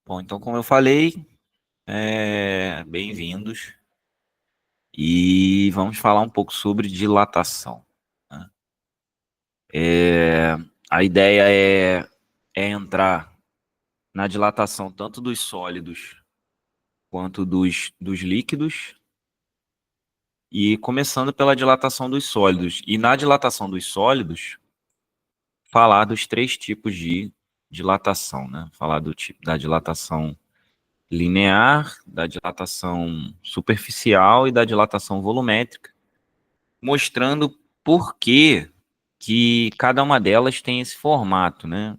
Bom, então, como eu falei, bem-vindos e vamos falar um pouco sobre dilatação, né? É, a ideia é entrar na dilatação tanto dos sólidos quanto dos líquidos e começando pela dilatação dos sólidos. E na dilatação dos sólidos, falar dos três tipos de dilatação, né? Falar do tipo da dilatação linear, da dilatação superficial e da dilatação volumétrica, mostrando por que cada uma delas tem esse formato, né?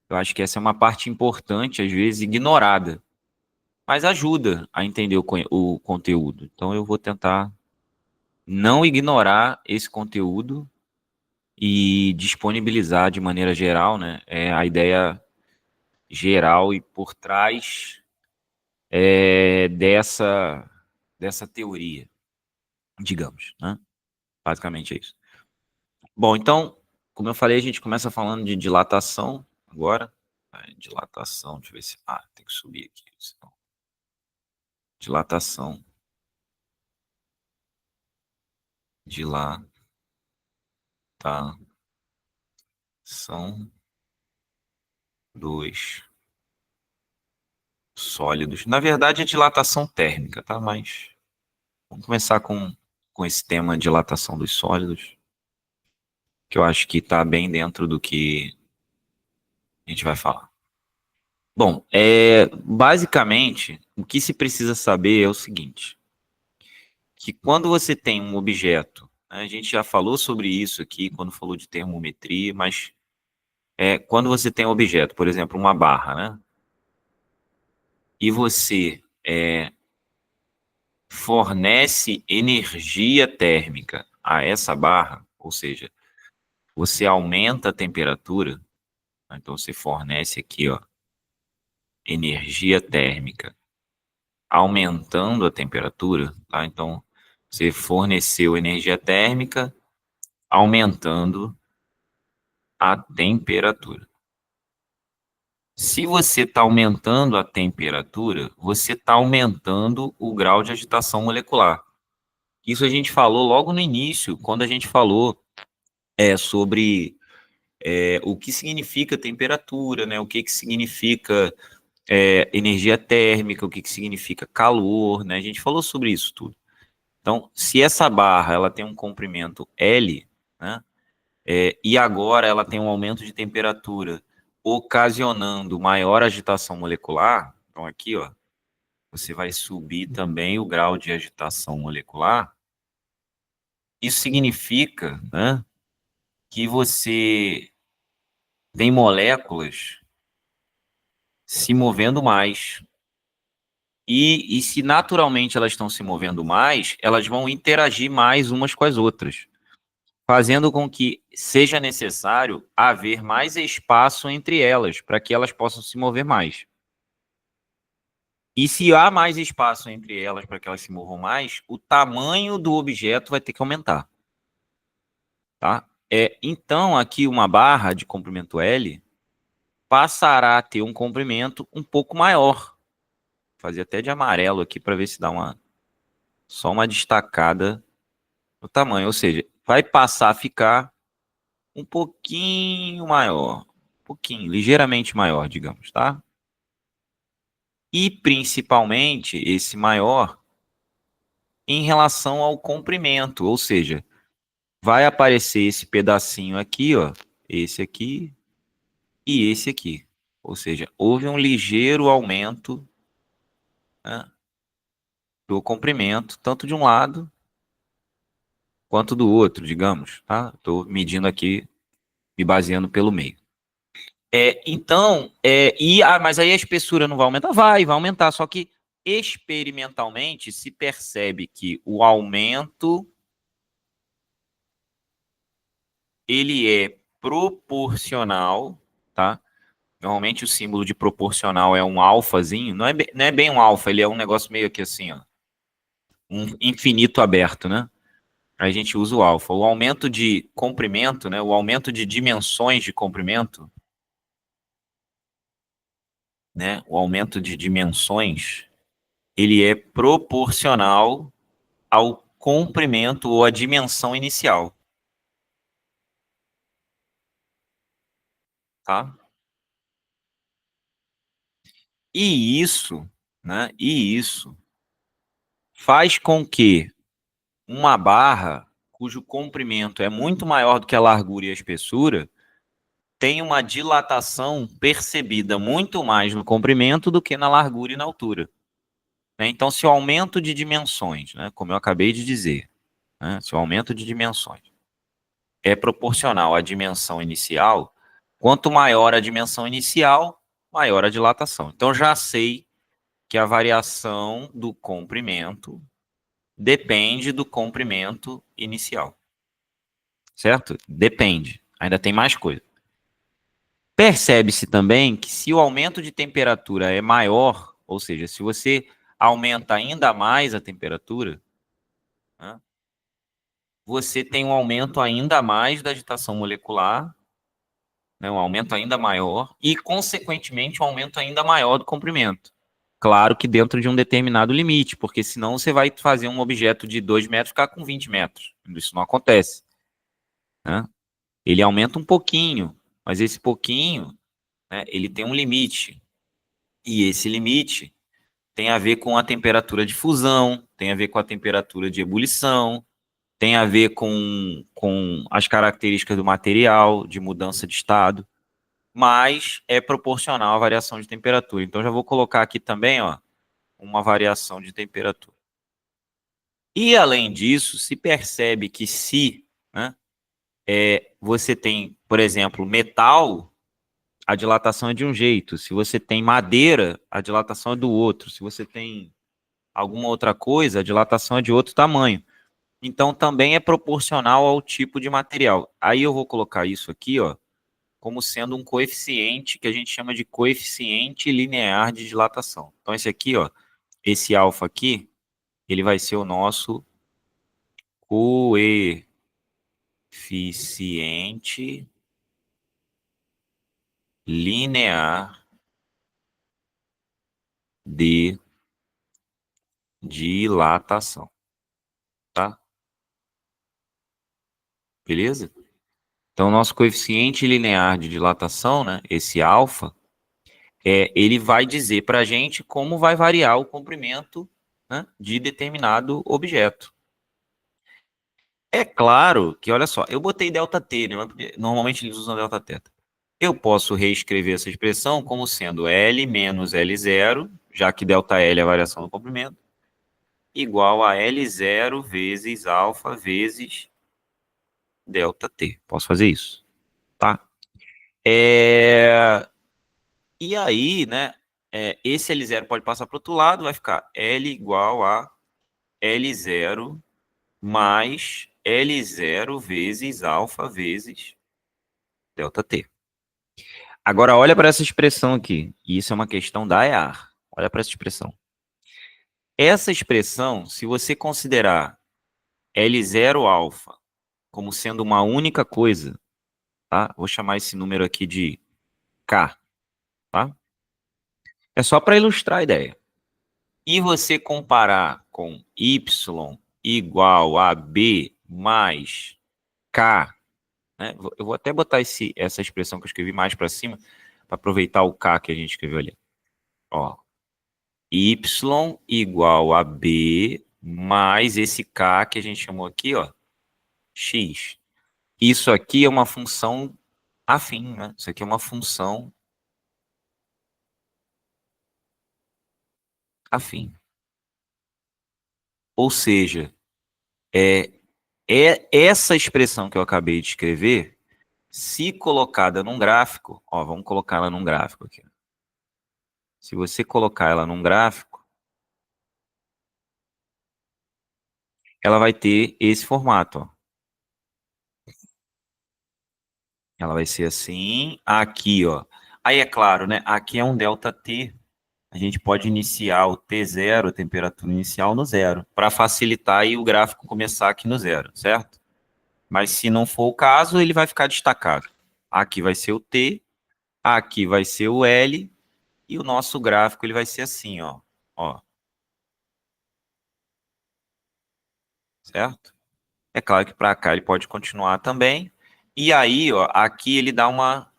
Eu acho que essa é uma parte importante, às vezes ignorada, mas ajuda a entender o conteúdo. Então eu vou tentar não ignorar esse conteúdo e disponibilizar de maneira geral, né? É a ideia geral e por trás dessa teoria, digamos, né? Basicamente é isso. Bom, então, como eu falei, a gente começa falando de dilatação agora. Dilatação, deixa eu ver se. Ah, tem que subir aqui. Senão. Dilatação. Dilatação dos sólidos. Na verdade, é dilatação térmica, tá? Mas vamos começar com esse tema dilatação dos sólidos, que eu acho que está bem dentro do que a gente vai falar. Bom, basicamente, o que se precisa saber é o seguinte, que quando você tem um objeto, né, a gente já falou sobre isso aqui quando falou de termometria, mas quando você tem um objeto, por exemplo, uma barra, né, e você fornece energia térmica a essa barra, ou seja, você aumenta a temperatura, né, então você fornece aqui, ó, energia térmica aumentando a temperatura, tá? Então, você forneceu energia térmica aumentando a temperatura. Se você está aumentando a temperatura, você está aumentando o grau de agitação molecular. Isso a gente falou logo no início, quando a gente falou sobre o que significa temperatura, né? O que significa energia térmica, o que significa calor, né? A gente falou sobre isso tudo. Então, se essa barra ela tem um comprimento L, né, e agora ela tem um aumento de temperatura ocasionando maior agitação molecular, então aqui, ó, você vai subir também o grau de agitação molecular. Isso significa, né, que você tem moléculas se movendo mais. E se naturalmente elas estão se movendo mais, elas vão interagir mais umas com as outras, fazendo com que seja necessário haver mais espaço entre elas, para que elas possam se mover mais. E se há mais espaço entre elas para que elas se movam mais, o tamanho do objeto vai ter que aumentar, tá? Então, aqui uma barra de comprimento L passará a ter um comprimento um pouco maior. Vou fazer até de amarelo aqui para ver se dá só uma destacada no tamanho, ou seja, vai passar a ficar um pouquinho maior, um pouquinho, ligeiramente maior, digamos, tá? E principalmente esse maior em relação ao comprimento, ou seja, vai aparecer esse pedacinho aqui, ó, esse aqui e esse aqui. Ou seja, houve um ligeiro aumento, né, do comprimento, tanto de um lado quanto do outro, digamos, tá? Estou medindo aqui, me baseando pelo meio. Então, mas aí a espessura não vai aumentar? Vai aumentar, só que experimentalmente se percebe que o aumento ele é proporcional, tá? Normalmente o símbolo de proporcional é um alfazinho, não é bem um alfa, ele é um negócio meio que assim, ó, um infinito aberto, né? A gente usa o alfa. O aumento de comprimento, né? O aumento de dimensões de comprimento né, o aumento de dimensões, ele é proporcional ao comprimento ou à dimensão inicial, tá? E isso, né, e isso faz com que uma barra cujo comprimento é muito maior do que a largura e a espessura tenha uma dilatação percebida muito mais no comprimento do que na largura e na altura, né? Então, se o aumento de dimensões, né, como eu acabei de dizer, né, se o aumento de dimensões é proporcional à dimensão inicial, quanto maior a dimensão inicial, maior a dilatação. Então, já sei que a variação do comprimento depende do comprimento inicial, certo? Depende. Ainda tem mais coisa. Percebe-se também que se o aumento de temperatura é maior, ou seja, se você aumenta ainda mais a temperatura, né, você tem um aumento ainda mais da agitação molecular, né, um aumento ainda maior, e, consequentemente, um aumento ainda maior do comprimento. Claro que dentro de um determinado limite, porque senão você vai fazer um objeto de 2 metros ficar com 20 metros. Isso não acontece, né? Ele aumenta um pouquinho, mas esse pouquinho, né, ele tem um limite. E esse limite tem a ver com a temperatura de fusão, tem a ver com a temperatura de ebulição, tem a ver com as características do material, de mudança de estado, mas é proporcional à variação de temperatura. Então, já vou colocar aqui também, ó, uma variação de temperatura. E, além disso, se percebe que se, né, você tem, por exemplo, metal, a dilatação é de um jeito. Se você tem madeira, a dilatação é do outro. Se você tem alguma outra coisa, a dilatação é de outro tamanho. Então, também é proporcional ao tipo de material. Aí eu vou colocar isso aqui, ó, como sendo um coeficiente que a gente chama de coeficiente linear de dilatação. Então, esse aqui, ó, esse alfa aqui, ele vai ser o nosso coeficiente linear de dilatação, tá? Beleza? Então, nosso coeficiente linear de dilatação, né, esse alfa, ele vai dizer para a gente como vai variar o comprimento, né, de determinado objeto. É claro que, olha só, eu botei ΔT, né, normalmente eles usam Δθ. Eu posso reescrever essa expressão como sendo L menos L0, já que ΔL é a variação do comprimento, igual a L0 vezes alfa vezes ΔT. Posso fazer isso, tá? E aí, né, esse L0 pode passar para o outro lado, vai ficar L igual a L0 mais L0 vezes alfa vezes ΔT. Agora, olha para essa expressão aqui. E isso é uma questão da EAR. Olha para essa expressão. Essa expressão, se você considerar L0 alfa como sendo uma única coisa, tá? Vou chamar esse número aqui de K, tá? É só para ilustrar a ideia. E você comparar com Y igual a B mais K, né? Eu vou até botar essa expressão que eu escrevi mais para cima, para aproveitar o K que a gente escreveu ali. Ó, Y igual a B mais esse K que a gente chamou aqui, ó, X. Isso aqui é uma função afim, né? Isso aqui é uma função afim. Ou seja, é, essa expressão que eu acabei de escrever, se colocada num gráfico, ó, vamos colocar ela num gráfico aqui. Se você colocar ela num gráfico, ela vai ter esse formato, ó. Ela vai ser assim, aqui, ó. Aí é claro, né? Aqui é um ΔT. A gente pode iniciar o T0, a temperatura inicial, no zero, para facilitar e o gráfico começar aqui no zero, certo? Mas se não for o caso, ele vai ficar destacado. Aqui vai ser o T, aqui vai ser o L, E o nosso gráfico ele vai ser assim, ó. Certo? É claro que para cá ele pode continuar também. E aí, ó, aqui ele dá uma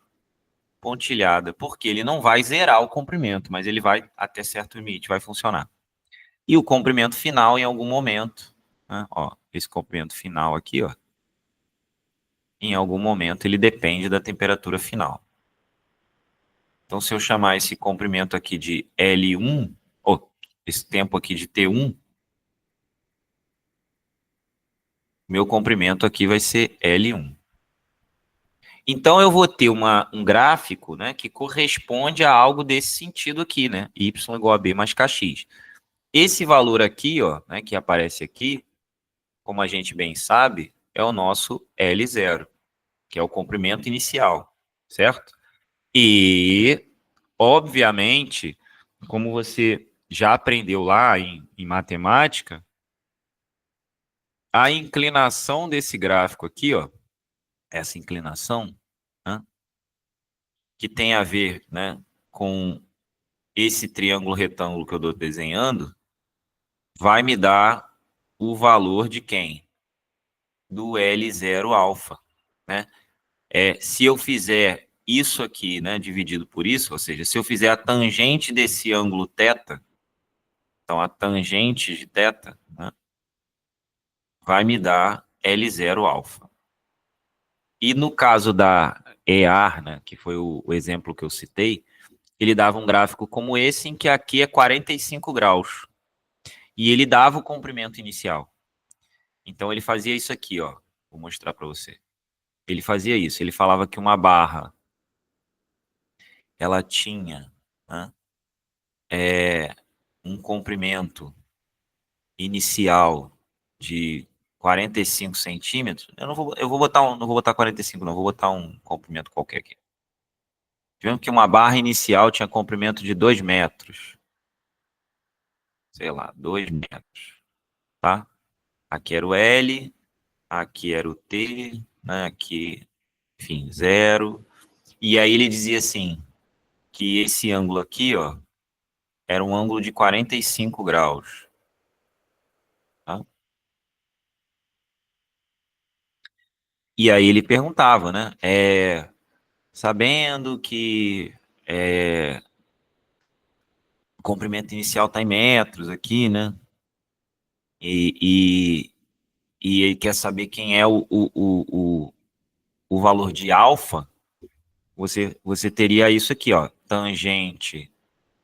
pontilhada, porque ele não vai zerar o comprimento, mas ele vai até certo limite, vai funcionar. E o comprimento final em algum momento, né? Ó, esse comprimento final aqui, ó, em algum momento ele depende da temperatura final. Então, se eu chamar esse comprimento aqui de L1, ou esse tempo aqui de T1, meu comprimento aqui vai ser L1. Então, eu vou ter um gráfico, né, que corresponde a algo desse sentido aqui, né? Y igual a B mais Kx. Esse valor aqui, ó, né, que aparece aqui, como a gente bem sabe, é o nosso L0, que é o comprimento inicial, certo? E, obviamente, como você já aprendeu lá em matemática, a inclinação desse gráfico aqui, ó, essa inclinação, né, que tem a ver, né, com esse triângulo retângulo que eu estou desenhando, vai me dar o valor de quem? Do L0 alfa, né? Se eu fizer isso aqui, né, dividido por isso, ou seja, se eu fizer a tangente desse ângulo θ, então a tangente de θ, né, vai me dar L0 alfa. E no caso da EAR, né, que foi o exemplo que eu citei, ele dava um gráfico como esse, em que aqui é 45 graus. E ele dava o comprimento inicial. Então ele fazia isso aqui, ó. Vou mostrar para você. Ele fazia isso. Ele falava que uma barra, ela tinha, né, um comprimento inicial de 45 centímetros. Eu vou botar não vou botar 45, não. Vou botar um comprimento qualquer aqui. Tivemos que uma barra inicial tinha comprimento de 2 metros. Sei lá, 2 metros, tá? Aqui era o L, aqui era o T, né? Aqui, enfim, 0. E aí ele dizia assim, que esse ângulo aqui, ó, era um ângulo de 45 graus. Tá? E aí ele perguntava, né? Sabendo que o comprimento inicial está em metros aqui, né? E, e ele quer saber quem é o valor de alfa, você teria isso aqui, ó, tangente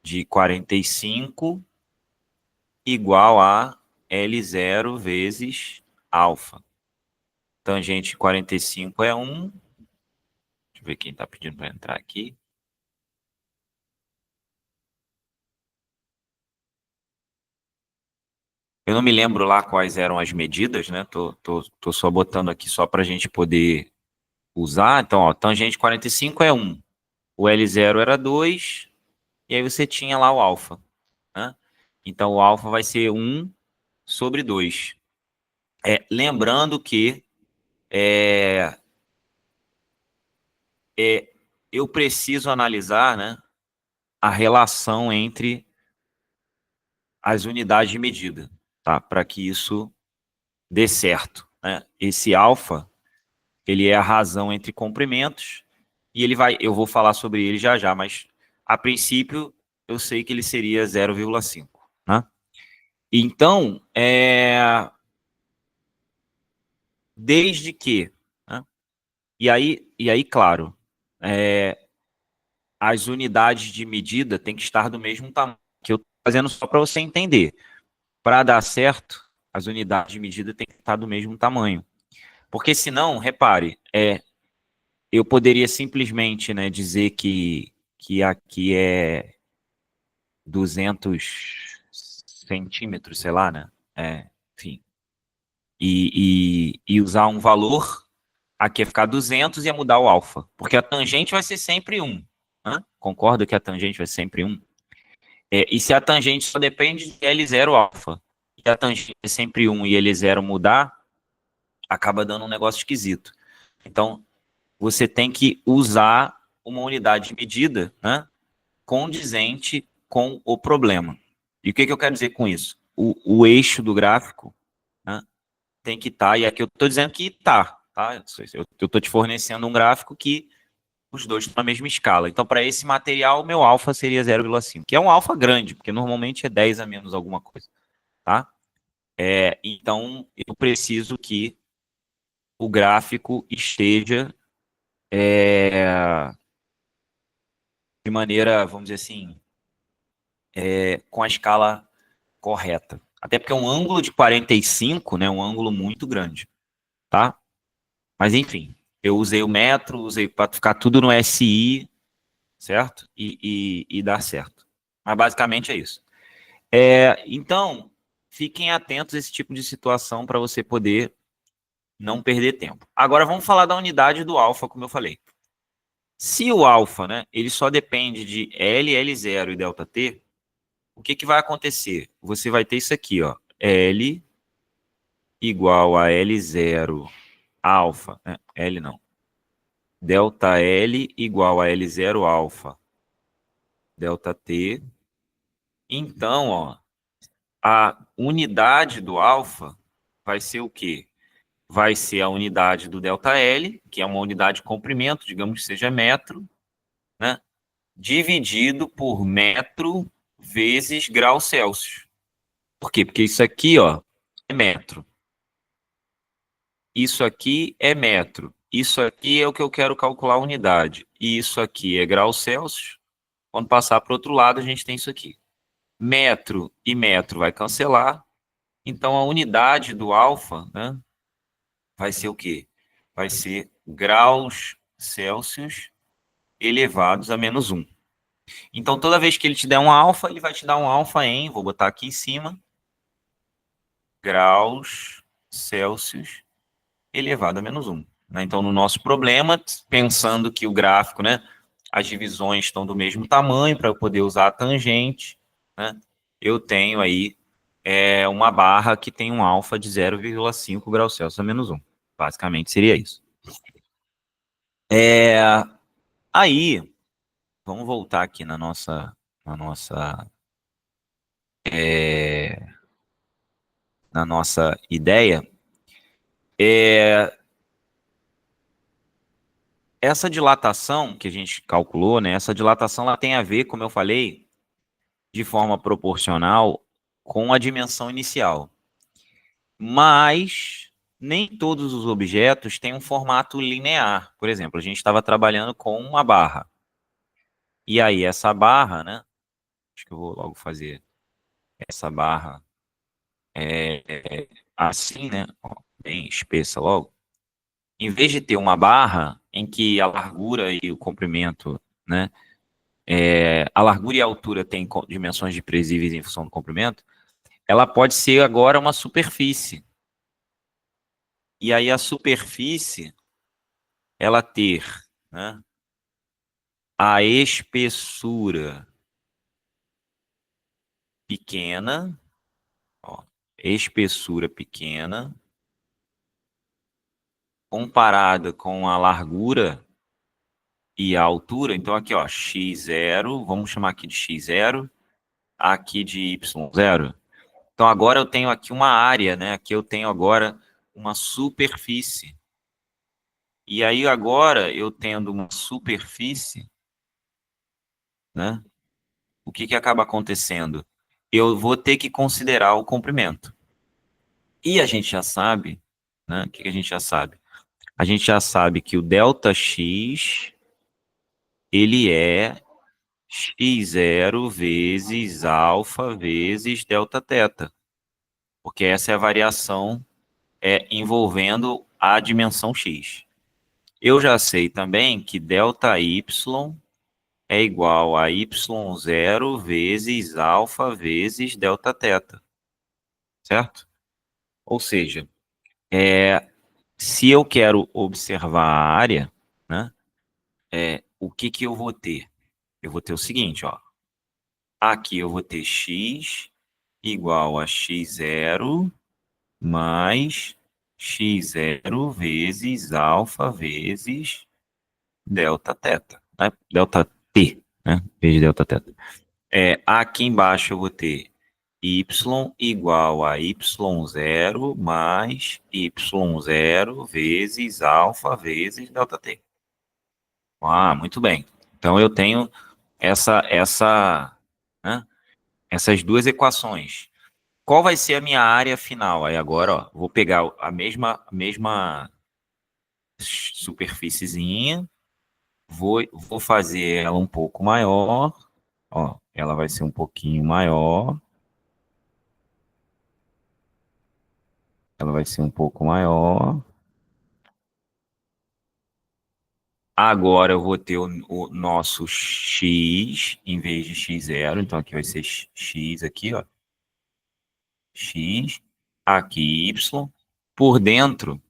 de 45 igual a L0 vezes alfa. Tangente de 45 é 1. Deixa eu ver quem está pedindo para entrar aqui. Eu não me lembro lá quais eram as medidas, né? Tô só botando aqui só para a gente poder usar. Então, ó, tangente 45 é 1. O L0 era 2. E aí você tinha lá o alfa, né? Então, o alfa vai ser 1 sobre 2. Lembrando que é, eu preciso analisar, né, a relação entre as unidades de medida, tá? Para que isso dê certo, né? Esse alfa, ele é a razão entre comprimentos e eu vou falar sobre ele já já, mas a princípio eu sei que ele seria 0,5, né? Então, desde que, né? E aí, claro, as unidades de medida têm que estar do mesmo tamanho, que eu estou fazendo só para você entender. Para dar certo, as unidades de medida têm que estar do mesmo tamanho. Porque senão, repare, eu poderia simplesmente, né, dizer que aqui é 200 centímetros, sei lá, né? Enfim. E usar um valor, aqui ia ficar 200 e ia mudar o alfa. Porque a tangente vai ser sempre 1. Né? Concorda que a tangente vai ser sempre 1? E se a tangente só depende de L0 alfa, e a tangente é sempre 1 e L0 mudar, acaba dando um negócio esquisito. Então, você tem que usar uma unidade de medida, né, condizente com o problema. E o que eu quero dizer com isso? O eixo do gráfico, né, tem que estar, e aqui eu estou dizendo que está, tá? Eu estou te fornecendo um gráfico que os dois estão na mesma escala. Então, para esse material, o meu alfa seria 0,5, que é um alfa grande, porque normalmente é 10 a menos alguma coisa, tá? Então, eu preciso que o gráfico esteja de maneira, vamos dizer assim, com a escala correta. Até porque um ângulo de 45, né, um ângulo muito grande, tá? Mas, enfim, eu usei o metro, usei para ficar tudo no SI, certo? E dar certo. Mas, basicamente, é isso. Então, fiquem atentos a esse tipo de situação para você poder não perder tempo. Agora, vamos falar da unidade do alfa, como eu falei. Se o alfa, né, ele só depende de L, L0 e ΔT, o que vai acontecer? Você vai ter isso aqui, ó, L igual a L0 alfa, né? L não, delta L igual a L0 alfa, delta T. Então, ó, a unidade do alfa vai ser o quê? Vai ser a unidade do ΔL, que é uma unidade de comprimento, digamos que seja metro, né? Dividido por metro vezes grau Celsius. Por quê? Porque isso aqui, ó, é metro. Isso aqui é metro. Isso aqui é o que eu quero calcular a unidade. E isso aqui é grau Celsius. Quando passar para o outro lado, a gente tem isso aqui. Metro e metro vai cancelar. Então, a unidade do alfa, né, vai ser o quê? Vai ser graus Celsius elevados a menos 1. Então, toda vez que ele te der um alfa, ele vai te dar um alfa em, vou botar aqui em cima, graus Celsius elevado a menos 1. Né? Então, no nosso problema, pensando que o gráfico, né, as divisões estão do mesmo tamanho para eu poder usar a tangente, né, eu tenho aí uma barra que tem um alfa de 0,5 graus Celsius a menos 1. Basicamente seria isso. Aí, vamos voltar aqui na nossa ideia. Essa dilatação que a gente calculou, né? Essa dilatação ela tem a ver, como eu falei, de forma proporcional com a dimensão inicial. Mas nem todos os objetos têm um formato linear. Por exemplo, a gente estava trabalhando com uma barra. E aí essa barra, né? Acho que eu vou logo fazer essa barra assim, né? Ó, bem espessa logo. Em vez de ter uma barra em que a largura e o comprimento, né? A largura e a altura têm dimensões desprezíveis em função do comprimento, ela pode ser agora uma superfície. E aí a superfície, ela ter, né, a espessura pequena, ó, espessura pequena, comparada com a largura e a altura. Então aqui, ó, x0, vamos chamar aqui de x0, aqui de y0. Então agora eu tenho aqui uma área, né? Aqui eu tenho agora uma superfície. E aí agora eu tendo uma superfície, né? O que acaba acontecendo? Eu vou ter que considerar o comprimento. E a gente já sabe, né? O que a gente já sabe? A gente já sabe que o ΔX, ele é x0 vezes alfa vezes Δθ. Porque essa é a variação envolvendo a dimensão x. Eu já sei também que ΔY é igual a y0 vezes alfa vezes Δθ, certo? Ou seja, se eu quero observar a área, né, o que eu vou ter? Eu vou ter o seguinte, ó. Aqui eu vou ter x igual a x0 mais x0 vezes alfa vezes Δθ, né? ΔT, né? Vezes delta teta. Aqui embaixo eu vou ter y igual a y0 mais y0 vezes alfa vezes delta t. Muito bem. Então eu tenho né, essas duas equações. Qual vai ser a minha área final? Aí agora, ó, vou pegar a mesma superfíciezinha, vou fazer ela um pouco maior, ó, ela vai ser um pouquinho maior, ela vai ser um pouco maior. Agora eu vou ter o nosso x em vez de x0, então aqui vai ser x aqui, ó, x, aqui y. Por dentro,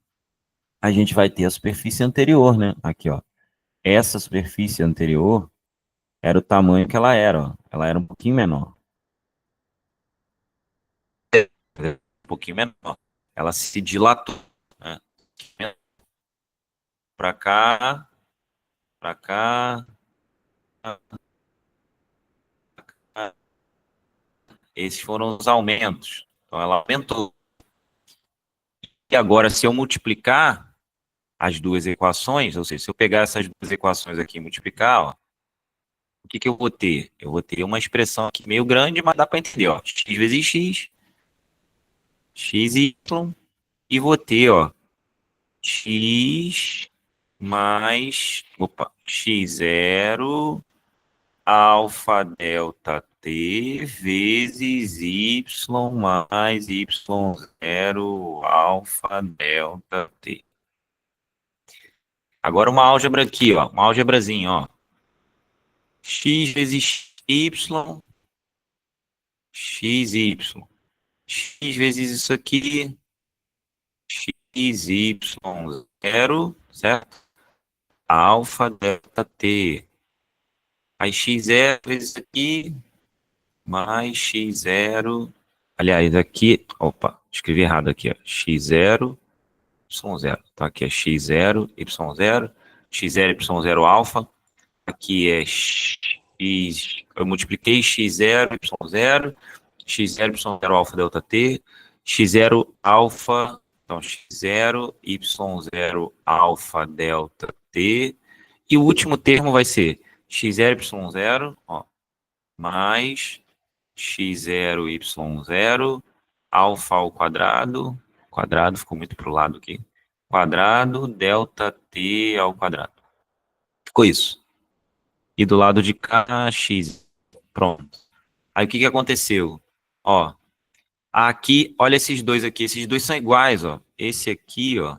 a gente vai ter a superfície anterior, né? Aqui, ó. Essa superfície anterior era o tamanho que ela era, ó. Ela era um pouquinho menor. Um pouquinho menor. Ela se dilatou, né? Para cá, para cá. Esses foram os aumentos. Então ela aumentou. E agora, se eu multiplicar as duas equações, ou seja, se eu pegar essas duas equações aqui e multiplicar, ó, o que eu vou ter? Eu vou ter uma expressão aqui meio grande, mas dá para entender, ó, x vezes x, y, e vou ter, ó, x mais, x0 alfa delta t vezes y mais y0 alfa delta t. Agora uma álgebra aqui, ó, uma álgebrazinha, ó. X vezes y, xy. X vezes isso aqui, xy0, certo? Alfa delta t. Aí x0 vezes isso aqui, mais x0. Aliás, aqui, opa, escrevi errado aqui, ó. X0, y0. Então aqui é x0, y0, x0, y0 alfa. Aqui é x, eu multipliquei x0, y0, x0, y0 alfa delta t, x0 alfa, então x0, y0 alfa delta t, e o último termo vai ser x0, y0, ó, mais x0, y0, alfa ao quadrado ficou muito para o lado aqui, quadrado, delta t ao quadrado. Ficou isso. E do lado de cá, x. Pronto. Aí o que aconteceu? Ó, aqui, olha esses dois aqui. Esses dois são iguais, ó. Esse aqui, ó,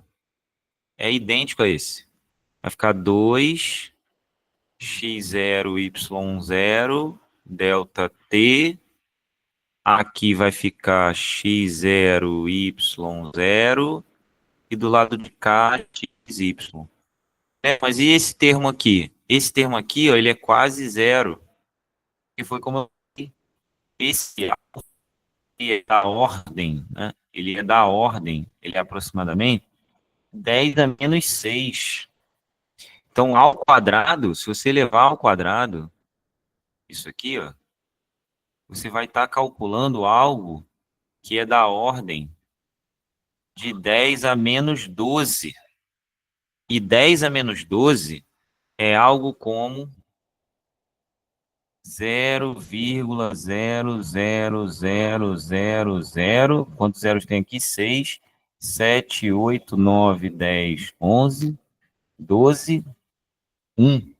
é idêntico a esse. Vai ficar 2 x0, y0, delta t. Aqui vai ficar x0, y0. E do lado de cá, xy. Mas e esse termo aqui? Esse termo aqui, ó, ele é quase zero. Que foi como eu falei. Esse é da ordem, né? Ele é da ordem, ele é aproximadamente 10 a menos 6. Então, ao quadrado, se você levar ao quadrado, isso aqui, ó, você vai estar calculando algo que é da ordem de 10 a menos 12. E 10 a menos 12 é algo como 0,00000. Quantos zeros tem aqui? 6, 7, 8, 9, 10, 11, 12, 1.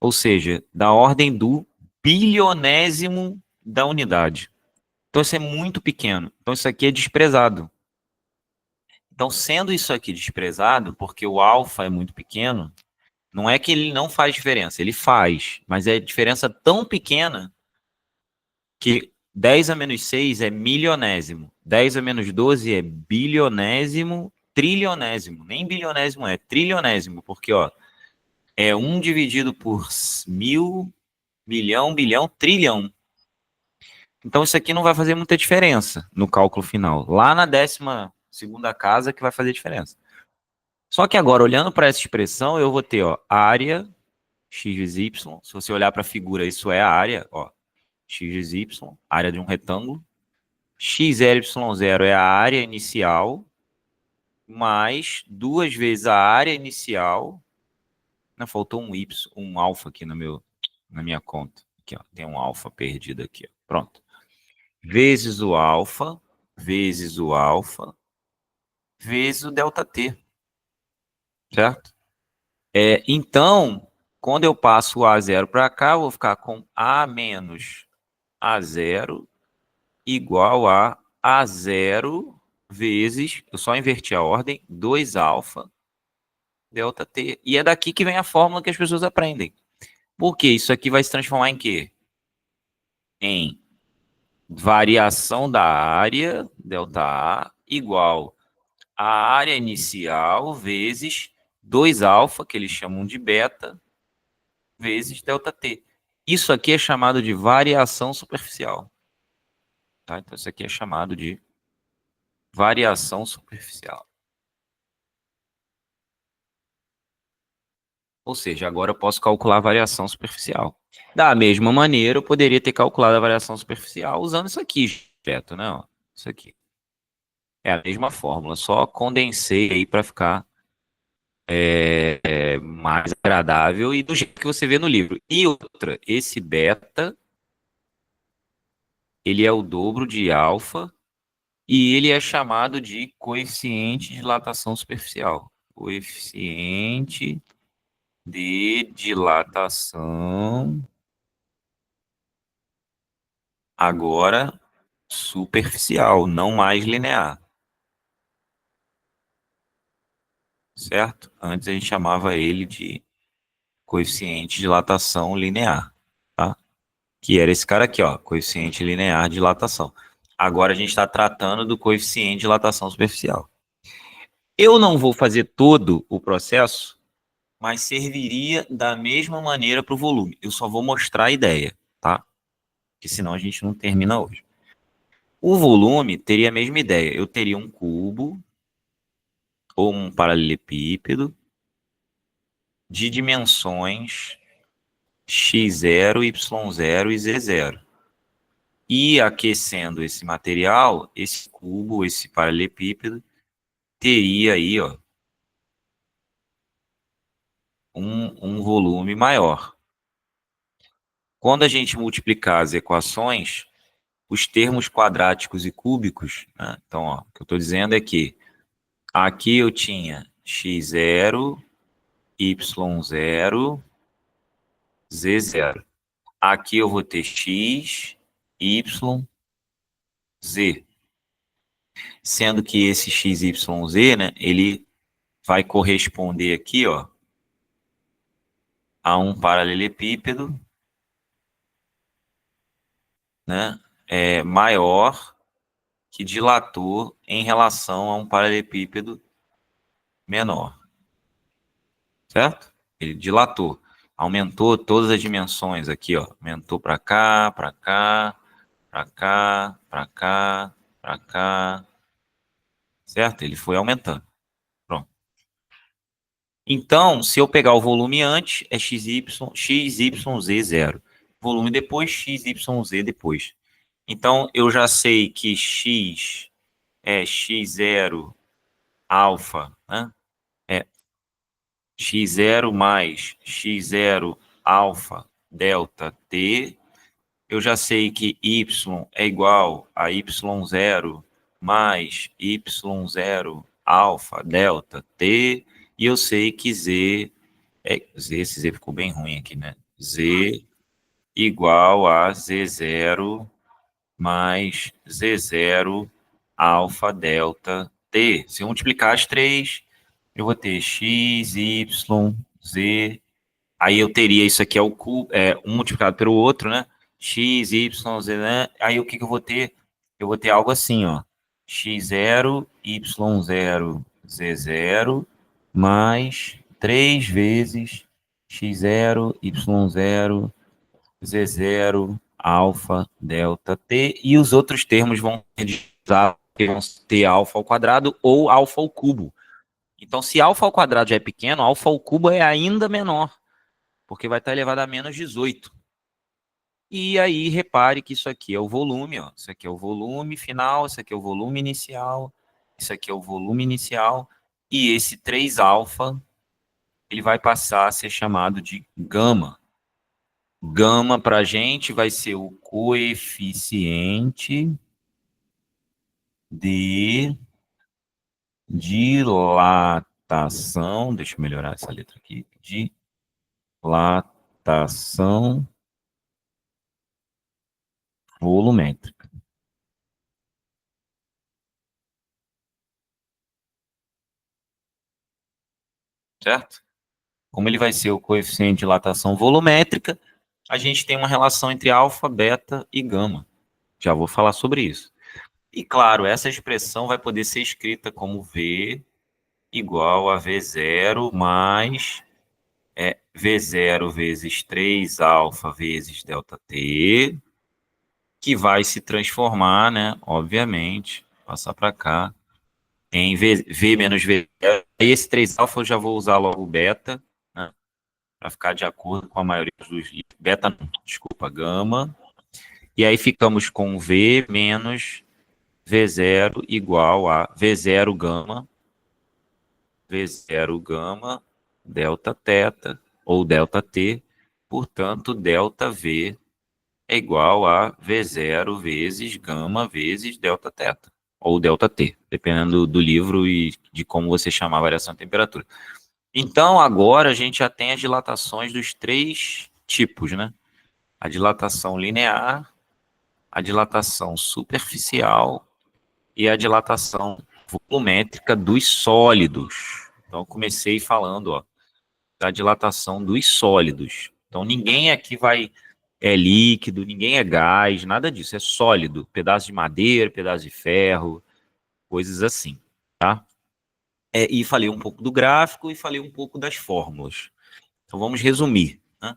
Ou seja, da ordem do bilionésimo da unidade. Então, isso é muito pequeno. Então, isso aqui é desprezado. Então, sendo isso aqui desprezado, porque o alfa é muito pequeno, não é que ele não faz diferença, ele faz, mas é diferença tão pequena que 10 a menos 6 é milionésimo, 10 a menos 12 é bilionésimo, trilionésimo, nem bilionésimo é, trilionésimo, porque ó, é 1 dividido por 1000, milhão, bilhão, trilhão. Então isso aqui não vai fazer muita diferença no cálculo final. Lá na 12ª casa que vai fazer diferença. Só que agora, olhando para essa expressão, eu vou ter ó, área x vezes y. Se você olhar para a figura, isso é a área, ó, x vezes y, área de um retângulo. x0, y0 é a área inicial, mais 2 vezes a área inicial. Não, faltou um y, um alfa aqui na minha conta. Aqui, ó, tem um alfa perdido aqui, ó. Pronto. Vezes o alfa, vezes o alfa, vezes o ΔT, certo? Então, quando eu passo o A0 para cá, eu vou ficar com A menos A0 igual a A0 vezes, eu só inverti a ordem, 2 alfa ΔT. E é daqui que vem a fórmula que as pessoas aprendem. Por quê? Isso aqui vai se transformar em quê? Em variação da área, ΔA, igual a área inicial vezes 2 alfa, que eles chamam de beta, vezes ΔT. Isso aqui é chamado de variação superficial. Tá? Então, isso aqui é chamado de variação superficial. Ou seja, agora eu posso calcular a variação superficial. Da mesma maneira, eu poderia ter calculado a variação superficial usando isso aqui, direto, né? Ó, isso aqui. É a mesma fórmula, só condensei aí para ficar mais agradável e do jeito que você vê no livro. E outra, esse beta, ele é o dobro de alfa e ele é chamado de coeficiente de dilatação superficial. Coeficiente de dilatação agora superficial, não mais linear. Certo? Antes a gente chamava ele de coeficiente de dilatação linear, tá? Que era esse cara aqui, ó, coeficiente linear de dilatação. Agora a gente está tratando do coeficiente de dilatação superficial. Eu não vou fazer todo o processo, mas serviria da mesma maneira para o volume. Eu só vou mostrar a ideia, tá? Porque senão a gente não termina hoje. O volume teria a mesma ideia. Eu teria um cubo ou um paralelepípedo de dimensões x0, y0 e z0. E aquecendo esse material, esse cubo, esse paralelepípedo, teria aí, ó, um volume maior. Quando a gente multiplicar as equações, os termos quadráticos e cúbicos, né? Então, ó, o que eu estou dizendo é que aqui eu tinha x0, y0, z0. Aqui eu vou ter x, y, z. Sendo que esse x, y, z, né, ele vai corresponder aqui, ó, a um paralelepípedo, né, maior que dilatou em relação a um paralelepípedo menor. Certo? Ele dilatou. Aumentou todas as dimensões aqui, ó. Aumentou para cá, para cá, para cá, para cá, para cá. Certo? Ele foi aumentando. Pronto. Então, se eu pegar o volume antes, é XY, XYZ0. Volume depois, XYZ depois. Então, eu já sei que X é X0 alfa, né? É x0 mais x0 alfa delta t. Eu já sei que y é igual a y0 mais y0 alfa delta t. E eu sei que esse z ficou bem ruim aqui, né? Z igual a z0 mais z0 alfa delta t. Se eu multiplicar as três, eu vou ter x, y, z. Aí eu teria isso aqui, um multiplicado pelo outro, né? X, y, z, né? Aí o que eu vou ter? Eu vou ter algo assim, ó. x0, y0, z0, mais 3 vezes x0, y0, z0, alfa, delta, t. E os outros termos vão ter alfa ao quadrado ou alfa ao cubo. Então, se alfa ao quadrado já é pequeno, alfa ao cubo é ainda menor, porque vai estar elevado a menos 18. E aí, repare que isso aqui é o volume, ó. Isso aqui é o volume final, isso aqui é o volume inicial, isso aqui é o volume inicial, e esse 3 alfa, ele vai passar a ser chamado de gama. Gama para a gente vai ser o coeficiente de dilatação, deixa eu melhorar essa letra aqui, dilatação volumétrica. Certo? Como ele vai ser o coeficiente de dilatação volumétrica, a gente tem uma relação entre alfa, beta e gama. Já vou falar sobre isso. E claro, essa expressão vai poder ser escrita como V igual a V0 mais V0 vezes 3 alfa vezes delta T, que vai se transformar, né, obviamente, passar para cá, em V menos V0. Aí esse 3 alfa eu já vou usar logo o beta, né, para ficar de acordo com a maioria dos beta, não, desculpa, gama. E aí ficamos com V menos V0 igual a V0 gama, V0 gama, delta teta, ou delta T, portanto, delta V é igual a V0 vezes gama vezes delta teta, ou delta T, dependendo do livro e de como você chamar a variação de temperatura. Então, agora a gente já tem as dilatações dos 3 tipos, né? A dilatação linear, a dilatação superficial e a dilatação volumétrica dos sólidos. Então, eu comecei falando, ó, da dilatação dos sólidos. Então, ninguém aqui é líquido, ninguém é gás, nada disso, é sólido, pedaço de madeira, pedaço de ferro, coisas assim, tá? E falei um pouco do gráfico e falei um pouco das fórmulas. Então, vamos resumir, né?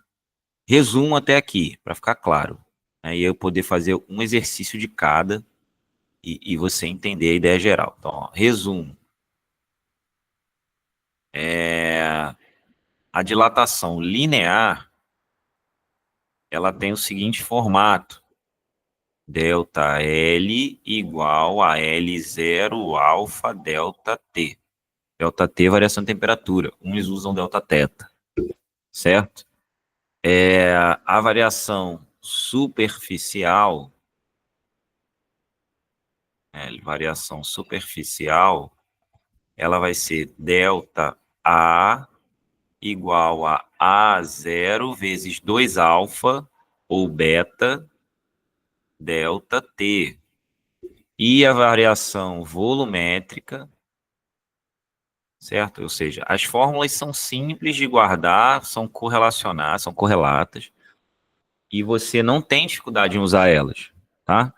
Resumo até aqui, para ficar claro. Né? E eu poder fazer um exercício de cada e você entender a ideia geral. Então, ó, resumo. A dilatação linear, ela tem o seguinte formato. Delta L igual a L0 alfa delta T. Delta T, variação de temperatura. Uns usam delta teta, certo? A variação superficial, variação superficial, ela vai ser delta A igual a A0 vezes 2 alfa ou beta delta T. E a variação volumétrica, certo? Ou seja, as fórmulas são simples de guardar, são correlacionadas, são correlatas, e você não tem dificuldade em usar elas, tá?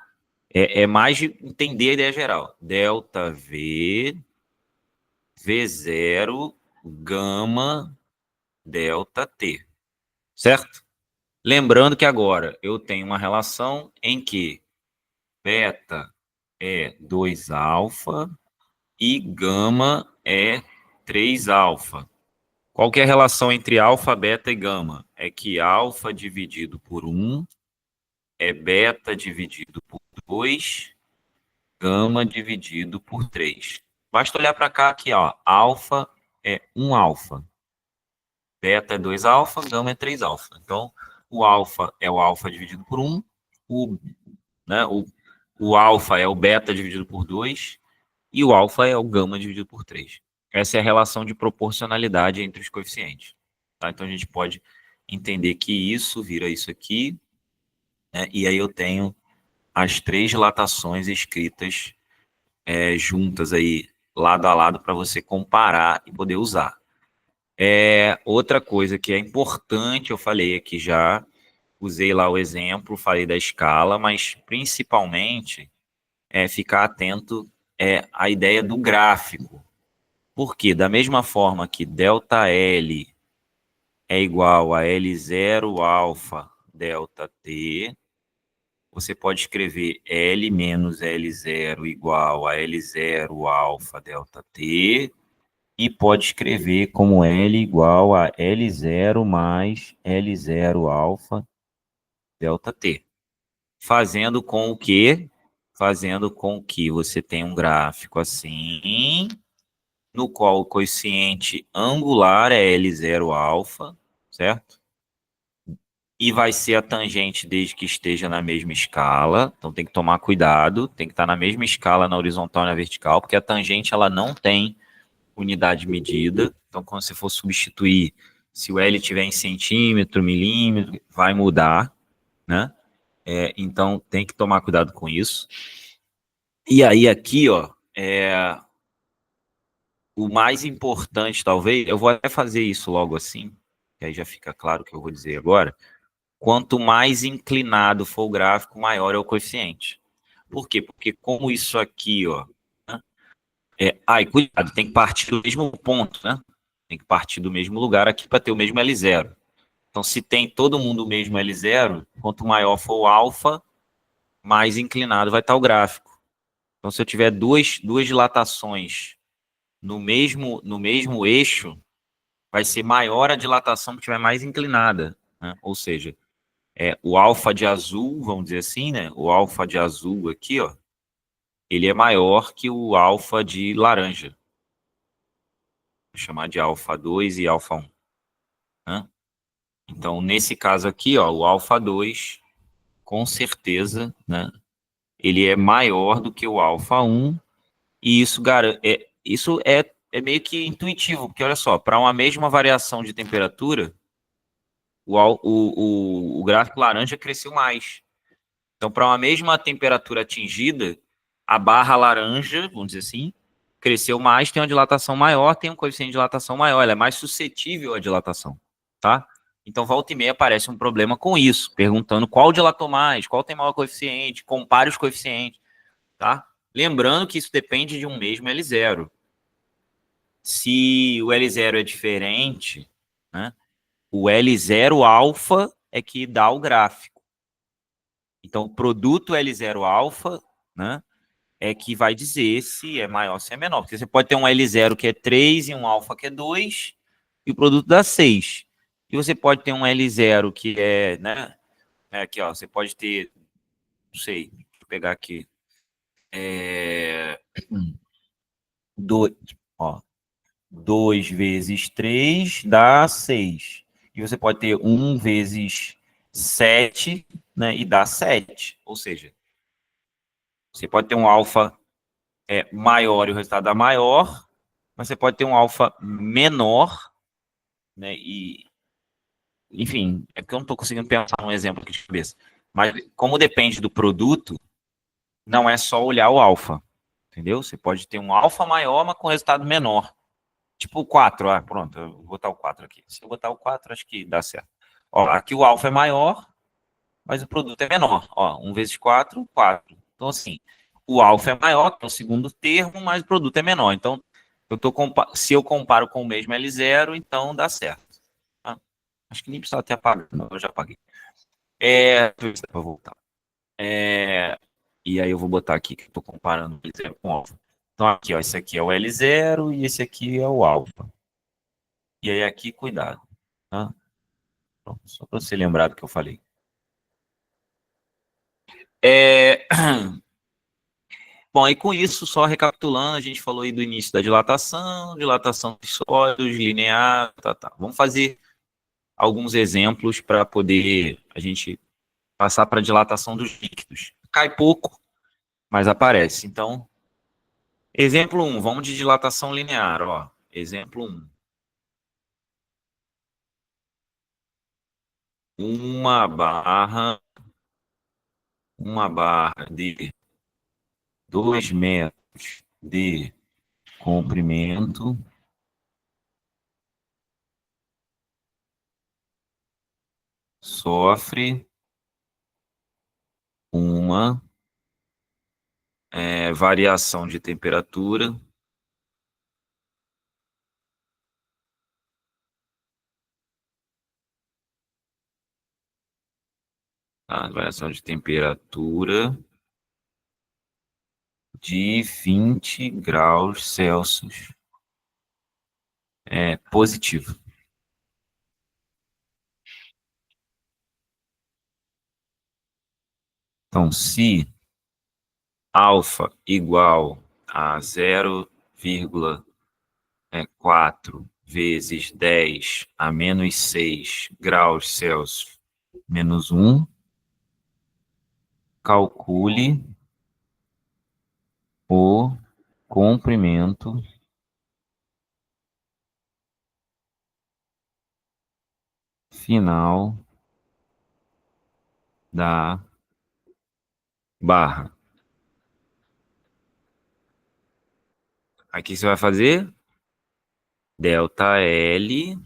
É mais de entender a ideia geral. Delta V, V0, gama, delta T, certo? Lembrando que agora eu tenho uma relação em que beta é 2 alfa e gama é 3 alfa. Qual que é a relação entre alfa, beta e gama? É que alfa dividido por 1 é beta dividido por 2, gama dividido por 3. Basta olhar para cá aqui, ó. Alfa é 1 alfa, beta é 2 alfa, gama é 3 alfa. Então, o alfa é o alfa dividido por 1, o, né, o alfa é o beta dividido por 2 e o alfa é o gama dividido por 3. Essa é a relação de proporcionalidade entre os coeficientes. Tá? Então, a gente pode entender que isso vira isso aqui, né? E aí eu tenho as 3 dilatações escritas juntas aí, lado a lado, para você comparar e poder usar. Outra coisa que é importante, eu falei aqui já, usei lá o exemplo, falei da escala, mas principalmente ficar atento à ideia do gráfico. Porque da mesma forma que ΔL é igual a L0 alfa delta T, você pode escrever L menos L0 igual a L0 alfa delta T, e pode escrever como L igual a L0 mais L0 alfa delta T. Fazendo com o quê? Fazendo com que você tenha um gráfico assim, no qual o coeficiente angular é L0 alfa, certo? E vai ser a tangente desde que esteja na mesma escala. Então tem que tomar cuidado, tem que estar na mesma escala na horizontal e na vertical, porque a tangente ela não tem unidade de medida. Então quando você for substituir, se o L tiver em centímetro, milímetro, vai mudar, né? Então tem que tomar cuidado com isso. E aí aqui, ó, o mais importante talvez, eu vou até fazer isso logo assim, que aí já fica claro o que eu vou dizer agora. Quanto mais inclinado for o gráfico, maior é o coeficiente. Por quê? Porque como isso aqui, ó, né? Cuidado, tem que partir do mesmo ponto, né? Tem que partir do mesmo lugar aqui para ter o mesmo L0. Então, se tem todo mundo o mesmo L0, quanto maior for o alfa, mais inclinado vai estar o gráfico. Então, se eu tiver duas dilatações no mesmo eixo, vai ser maior a dilatação que estiver mais inclinada, né? Ou seja, o alfa de azul, vamos dizer assim, né? O alfa de azul aqui, ó, ele é maior que o alfa de laranja. Vou chamar de alfa 2 e alfa 1. Né? Então, nesse caso aqui, ó, o alfa 2, com certeza, né? Ele é maior do que o alfa 1, e isso é meio que intuitivo, porque olha só, para uma mesma variação de temperatura, o gráfico laranja cresceu mais. Então, para uma mesma temperatura atingida, a barra laranja, vamos dizer assim, cresceu mais, tem uma dilatação maior, tem um coeficiente de dilatação maior, ela é mais suscetível à dilatação, tá? Então, volta e meia aparece um problema com isso, perguntando qual dilatou mais, qual tem maior coeficiente, compare os coeficientes, tá? Lembrando que isso depende de um mesmo L0. Se o L0 é diferente, né, o L0 alfa é que dá o gráfico. Então, o produto L0 alfa, né, é que vai dizer se é maior ou se é menor. Porque você pode ter um L0 que é 3 e um alfa que é 2, e o produto dá 6. E você pode ter um L0 que é, né, aqui, ó, você pode ter, não sei, deixa eu pegar aqui, é, 2, ó, 2 vezes 3 dá 6. E você pode ter 1 vezes 7, né, e dá 7. Ou seja, você pode ter um alfa maior e o resultado dá maior, mas você pode ter um alfa menor, né? E, enfim, é porque eu não estou conseguindo pensar um exemplo aqui de cabeça. Mas como depende do produto, não é só olhar o alfa, entendeu? Você pode ter um alfa maior, mas com resultado menor. Tipo o 4, pronto, eu vou botar o 4 aqui. Se eu botar o 4, acho que dá certo. Ó, aqui o alfa é maior, mas o produto é menor. Ó, 1 vezes 4, 4. Então, assim, o alfa é maior, que é o segundo termo, mas o produto é menor. Então, se eu comparo com o mesmo L0, então dá certo. Tá? Acho que nem precisa ter apagado, não, eu já apaguei. Deixa eu ver se dá para voltar. E aí eu vou botar aqui que eu estou comparando o L0 com o alfa. Então, aqui, ó, esse aqui é o L0 e esse aqui é o alfa. E aí aqui, cuidado. Tá? Pronto, só para você lembrar do que eu falei. É... Bom, aí com isso, só recapitulando, a gente falou aí do início da dilatação dos sólidos, linear, tá. Vamos fazer alguns exemplos para poder a gente passar para a dilatação dos líquidos. Cai pouco, mas aparece. Então, exemplo 1, vamos de dilatação linear, ó. Exemplo 1. Uma barra de 2 metros de comprimento sofre uma variação de temperatura variação de temperatura de 20 graus Celsius. positivo. Então, se alfa igual a 0,4 vezes 10 a menos 6 graus Celsius menos 1, calcule o comprimento final da barra. Aqui você vai fazer delta L,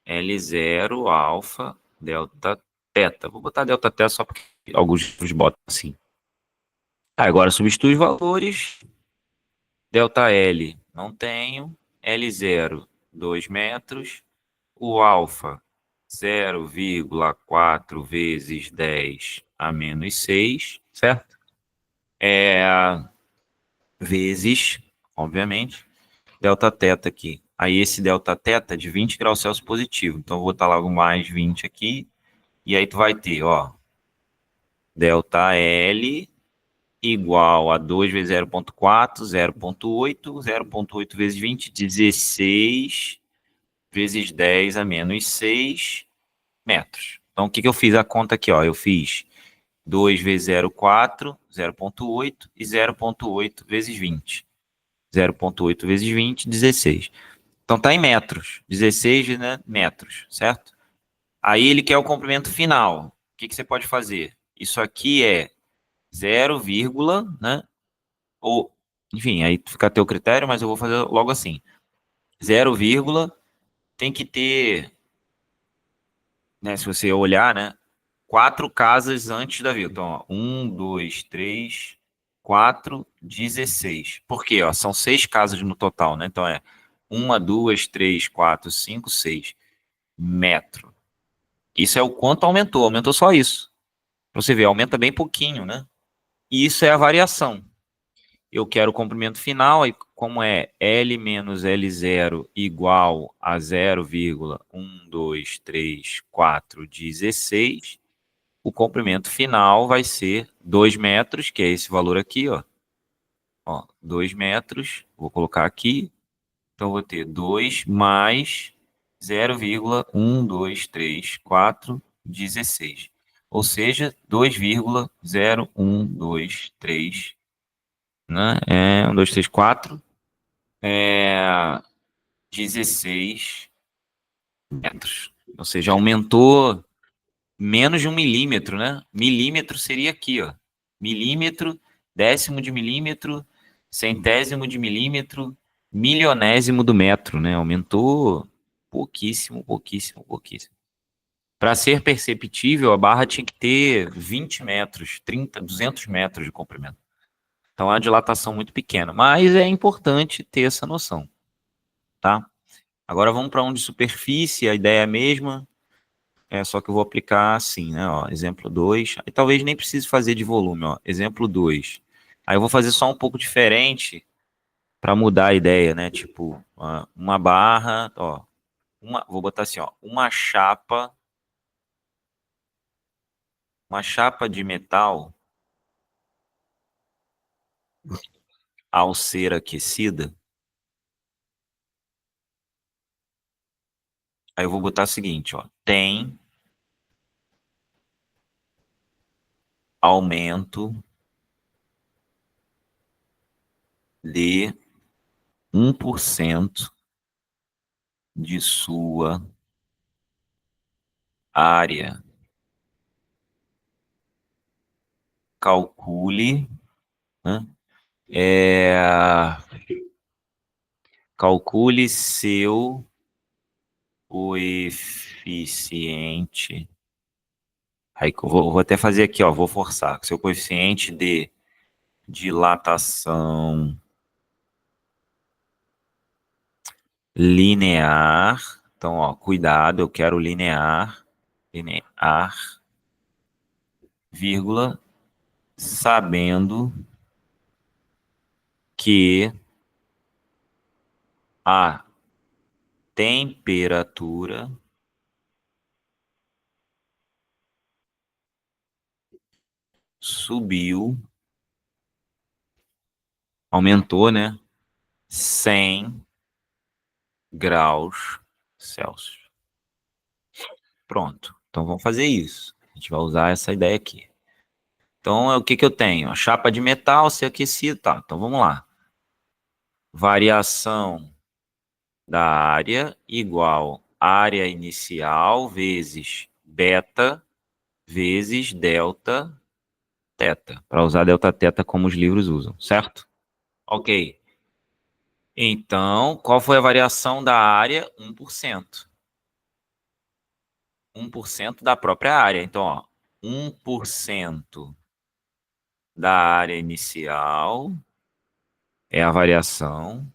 L0, alfa, delta teta. Vou botar delta teta só porque alguns botam assim. Agora substitui os valores. Delta L, não tenho. L0, 2 metros. O alfa, 0,4 vezes 10 a menos 6, certo? Vezes, obviamente, delta teta aqui. Aí esse delta teta é de 20 graus Celsius positivo. Então, eu vou botar logo mais 20 aqui. E aí tu vai ter, ó, delta L igual a 2 vezes 0,4, 0,8, 0,8 vezes 20, 16 vezes 10 a menos 6 metros. Então, o que eu fiz a conta aqui, ó? Eu fiz 2 vezes 0,4, 0,8 e 0,8 vezes 20. 0,8 vezes 20, 16. Então, tá em metros. 16, né, metros, certo? Aí ele quer o comprimento final. O que você pode fazer? Isso aqui é 0, né? Ou, enfim, aí fica a teu critério, mas eu vou fazer logo assim. 0, tem que ter, né, se você olhar, né, 4 casas antes da vírgula. Então, ó, 1, 2, 3, 4, 16. Por quê? Ó, são 6 casas no total, né? Então, 1, 2, 3, 4, 5, 6 metro. Isso é o quanto aumentou. Aumentou só isso. Pra você ver, aumenta bem pouquinho, né? E isso é a variação. Eu quero o comprimento final, e como é L menos L0 igual a 0,123,4,16, o comprimento final vai ser 2 metros, que é esse valor aqui, ó. 2 metros, vou colocar aqui. Então, vou ter 2 mais 0,123,4,16. Ou seja, 2,0123, né? 1, 2, 3, 4, 16 metros. Ou seja, aumentou menos de 1 milímetro, né? Milímetro seria aqui, ó. Milímetro, décimo de milímetro, centésimo de milímetro, milionésimo do metro, né? Aumentou pouquíssimo, pouquíssimo, pouquíssimo. Para ser perceptível, a barra tinha que ter 20 metros, 30, 200 metros de comprimento. Então, é uma dilatação muito pequena, mas é importante ter essa noção, tá? Agora vamos para um de superfície, a ideia é a mesma, só que eu vou aplicar assim, né? Ó, exemplo 2, aí talvez nem precise fazer de volume, ó, exemplo 2. Aí eu vou fazer só um pouco diferente para mudar a ideia, né? Tipo, uma barra, ó, vou botar assim, ó, uma chapa de metal ao ser aquecida. Aí eu vou botar o seguinte, ó, tem aumento de 1% de sua área. Calcule, né? Calcule seu coeficiente. Aí eu vou até fazer aqui, ó, vou forçar. Seu coeficiente de dilatação linear. Então, ó, cuidado, eu quero linear, vírgula, sabendo que a temperatura subiu, aumentou, né? 100 graus Celsius. Pronto. Então vamos fazer isso. A gente vai usar essa ideia aqui. Então, o que que eu tenho? A chapa de metal ser aquecida, tá? Então vamos lá. Variação da área igual área inicial vezes beta vezes delta teta. Para usar delta teta como os livros usam, certo? Ok. Então, qual foi a variação da área? 1%. 1% da própria área. Então, ó, 1% da área inicial é a variação.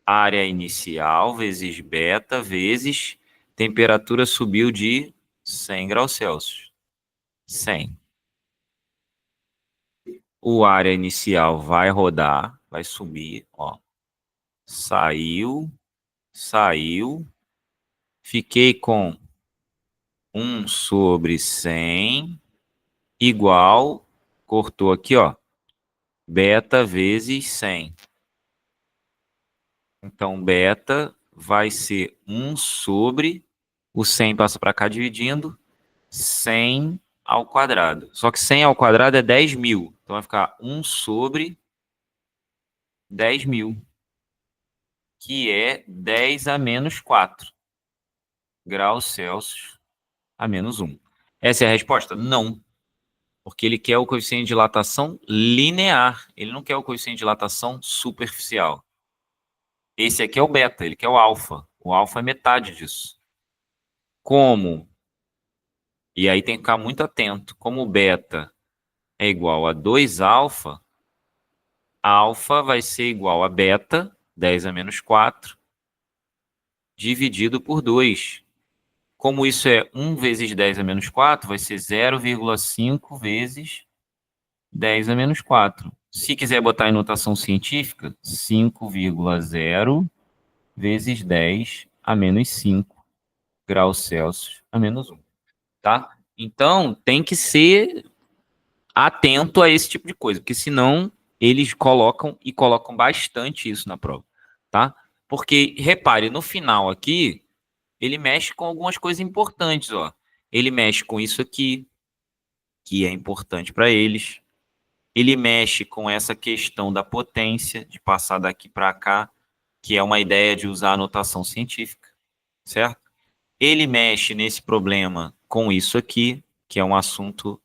Área inicial vezes beta vezes temperatura subiu de 100 graus Celsius. 100. O área inicial vai rodar, vai subir, ó. Saiu, saiu. Fiquei com 1 sobre 100 igual, cortou aqui, ó, beta vezes 100. Então, beta vai ser 1 sobre, o 100 passa para cá dividindo, 100 ao quadrado. Só que 100 ao quadrado é 10.000. Então, vai ficar 1 sobre 10.000, que é 10 a menos 4 graus Celsius a menos 1. Essa é a resposta? Não. Porque ele quer o coeficiente de dilatação linear. Ele não quer o coeficiente de dilatação superficial. Esse aqui é o beta, ele quer o alfa. O alfa é metade disso. Como? E aí tem que ficar muito atento. Como o beta é igual a 2 alfa, alfa vai ser igual a beta, 10 a menos 4, dividido por 2. Como isso é 1 vezes 10 a menos 4, vai ser 0,5 vezes 10 a menos 4. Se quiser botar em notação científica, 5,0 vezes 10 a menos 5 graus Celsius a menos 1. Tá? Então, tem que ser atento a esse tipo de coisa, porque senão eles colocam e colocam bastante isso na prova, tá? Porque, repare, no final aqui, ele mexe com algumas coisas importantes, ó. Ele mexe com isso aqui, que é importante para eles. Ele mexe com essa questão da potência, de passar daqui para cá, que é uma ideia de usar a notação científica, certo? Ele mexe nesse problema com isso aqui, que é um assunto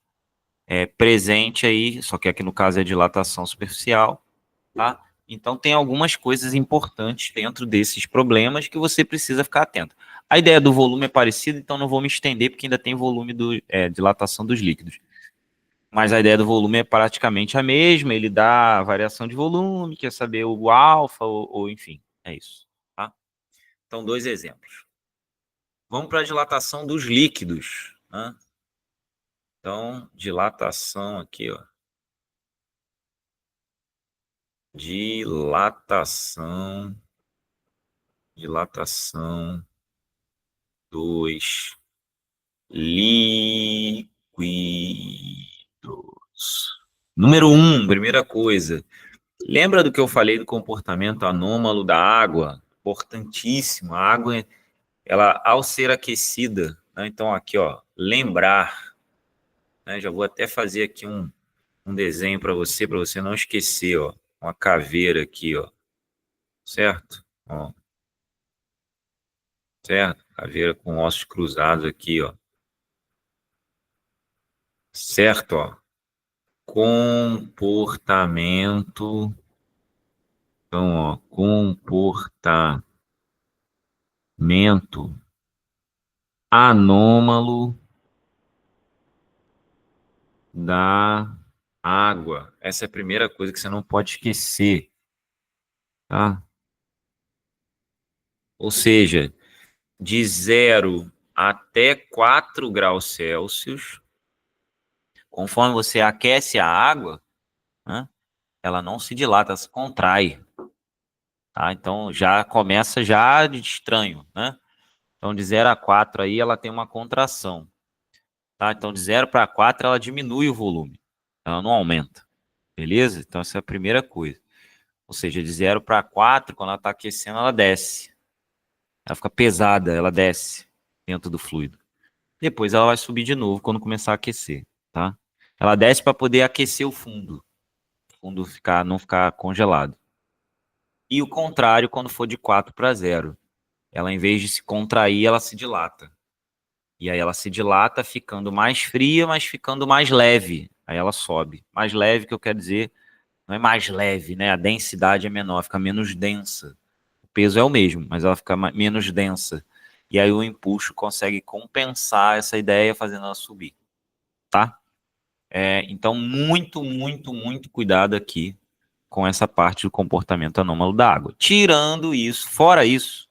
presente aí, só que aqui no caso é dilatação superficial, tá? Então tem algumas coisas importantes dentro desses problemas que você precisa ficar atento. A ideia do volume é parecida, então não vou me estender porque ainda tem volume dilatação dos líquidos. Mas a ideia do volume é praticamente a mesma, ele dá a variação de volume, quer saber o alfa, ou enfim, é isso. Tá? Então, 2 exemplos. Vamos para a dilatação dos líquidos. Né? Então, dilatação aqui, ó. Dilatação dos líquidos. Número 1, primeira coisa. Lembra do que eu falei do comportamento anômalo da água? Importantíssimo. A água, ela, ao ser aquecida, né? Então aqui, ó, lembrar, né? Já vou até fazer aqui um desenho para você não esquecer, ó. Uma caveira aqui, ó. Certo? Ó. Certo? Caveira com ossos cruzados aqui, ó. Certo, ó. Comportamento. Então, ó, comportamento anômalo da água. Essa é a primeira coisa que você não pode esquecer, tá? Ou seja, de 0 até 4 graus Celsius, conforme você aquece a água, né, ela não se dilata, ela se contrai. Tá? Então, já começa já de estranho, né? Então, de 0 a 4 aí, ela tem uma contração. Tá? Então, de 0 para 4, ela diminui o volume. Ela não aumenta. Beleza? Então, essa é a primeira coisa. Ou seja, de 0 para 4, quando ela está aquecendo, ela desce. Ela fica pesada, ela desce dentro do fluido. Depois ela vai subir de novo quando começar a aquecer, tá? Ela desce para poder aquecer o fundo não ficar congelado. E o contrário quando for de 4 para 0. Ela, em vez de se contrair, ela se dilata. E aí ela se dilata ficando mais fria, mas ficando mais leve. Aí ela sobe. Mais leve, que eu quero dizer, não é mais leve, né? A densidade é menor, fica menos densa. O peso é o mesmo, mas ela fica menos densa. E aí o empuxo consegue compensar essa ideia fazendo ela subir, tá? Então, muito cuidado aqui com essa parte do comportamento anômalo da água. Tirando isso, fora isso,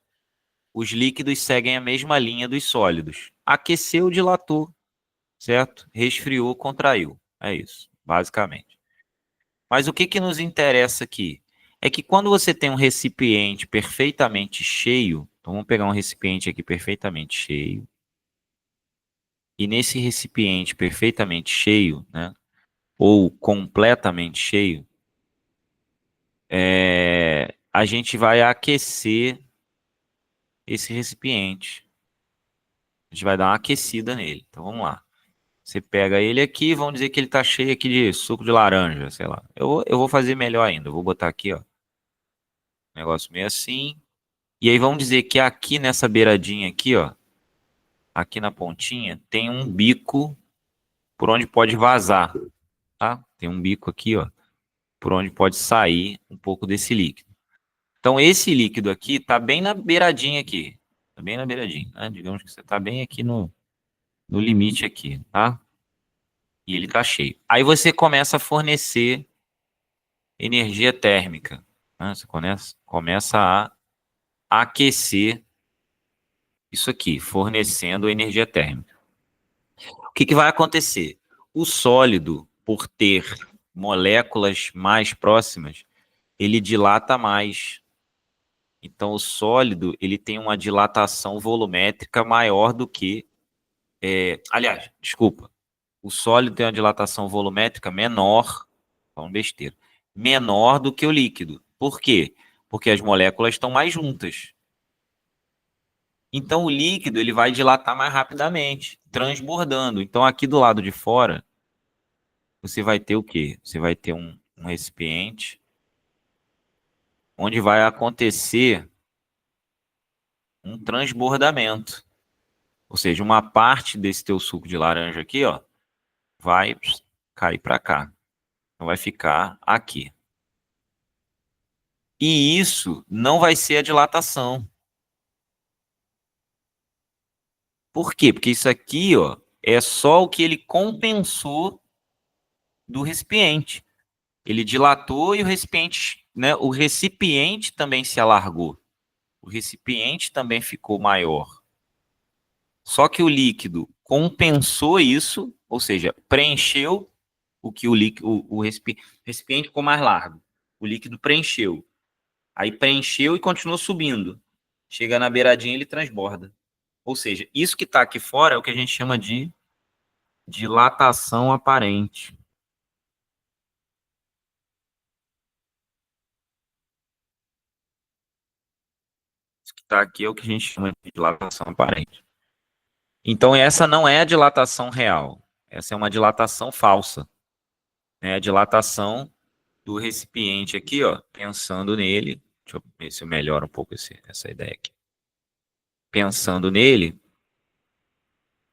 os líquidos seguem a mesma linha dos sólidos. Aqueceu, dilatou, certo? Resfriou, contraiu. É isso, basicamente. Mas o que que nos interessa aqui? É que quando você tem um recipiente perfeitamente cheio, então vamos pegar um recipiente aqui perfeitamente cheio, e nesse recipiente perfeitamente cheio, né, ou completamente cheio, a gente vai aquecer esse recipiente. A gente vai dar uma aquecida nele. Então vamos lá. Você pega ele aqui, vamos dizer que ele está cheio aqui de suco de laranja, sei lá. Eu vou fazer melhor ainda. Eu vou botar aqui, ó, negócio meio assim. E aí vamos dizer que aqui nessa beiradinha aqui, ó, aqui na pontinha, tem um bico por onde pode vazar, tá? Tem um bico aqui, ó, por onde pode sair um pouco desse líquido. Então esse líquido aqui tá bem na beiradinha aqui. Tá bem na beiradinha, né? Digamos que você tá bem aqui no limite aqui, tá? E ele tá cheio. Aí você começa a fornecer energia térmica, né? Você começa a aquecer isso aqui, fornecendo energia térmica. O que que vai acontecer? O sólido, por ter moléculas mais próximas, ele dilata mais. Então, o sólido ele tem uma dilatação volumétrica maior do que... aliás, desculpa. O sólido tem uma dilatação volumétrica menor, falando besteira, menor do que o líquido. Por quê? Porque as moléculas estão mais juntas. Então, o líquido ele vai dilatar mais rapidamente, transbordando. Então, aqui do lado de fora, você vai ter o quê? Você vai ter um recipiente onde vai acontecer um transbordamento. Ou seja, uma parte desse teu suco de laranja aqui, ó, vai cair para cá. Então, vai ficar aqui. E isso não vai ser a dilatação. Por quê? Porque isso aqui, ó, é só o que ele compensou do recipiente. Ele dilatou e o recipiente, né, o recipiente também se alargou. O recipiente também ficou maior. Só que o líquido compensou isso, ou seja, preencheu o que o líquido, recipiente ficou mais largo. O líquido preencheu. Aí preencheu e continuou subindo. Chega na beiradinha, ele transborda. Ou seja, isso que está aqui fora é o que a gente chama de dilatação aparente. Isso que está aqui é o que a gente chama de dilatação aparente. Então, essa não é a dilatação real. Essa é uma dilatação falsa. É a dilatação do recipiente aqui, ó, pensando nele. Deixa eu ver se eu melhoro um pouco essa ideia aqui. Pensando nele,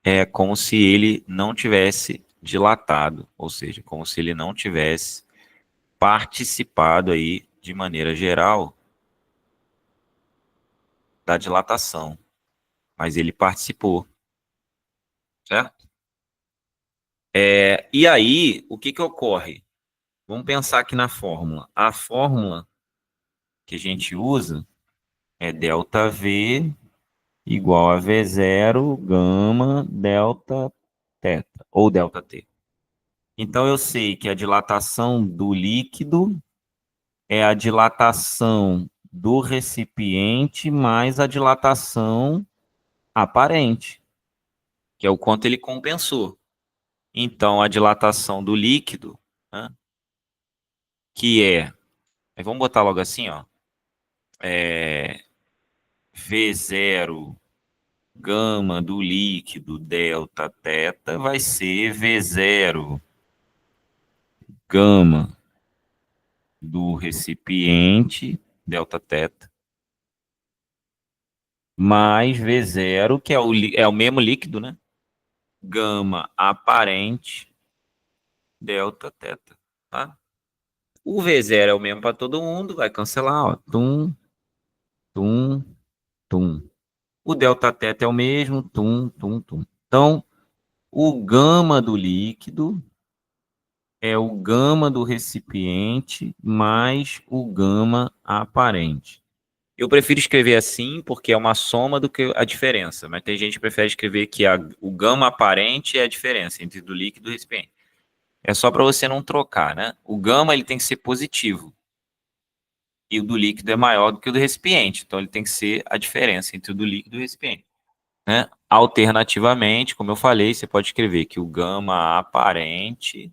é como se ele não tivesse dilatado, ou seja, como se ele não tivesse participado aí, de maneira geral, da dilatação. Mas ele participou, certo? E aí, o que que ocorre? Vamos pensar aqui na fórmula. A fórmula que a gente usa é ΔV igual a V0 gama delta teta, ou delta T. Então, eu sei que a dilatação do líquido é a dilatação do recipiente mais a dilatação aparente, que é o quanto ele compensou. Então, a dilatação do líquido, né, que é, vamos botar logo assim, ó, V0 gama do líquido delta teta vai ser V0 gama do recipiente delta teta mais V0, que é o mesmo líquido, né? Gama aparente delta teta, tá? O V0 é o mesmo para todo mundo, vai cancelar, ó. Tum, tum, tum. O delta teta é o mesmo, tum, tum, tum. Então, o gama do líquido é o gama do recipiente mais o gama aparente. Eu prefiro escrever assim porque é uma soma do que a diferença, mas tem gente que prefere escrever que o gama aparente é a diferença entre do líquido e do recipiente. É só para você não trocar, né? O gama ele tem que ser positivo e o do líquido é maior do que o do recipiente, então ele tem que ser a diferença entre o do líquido e o recipiente, né? Alternativamente, como eu falei, você pode escrever que o gama aparente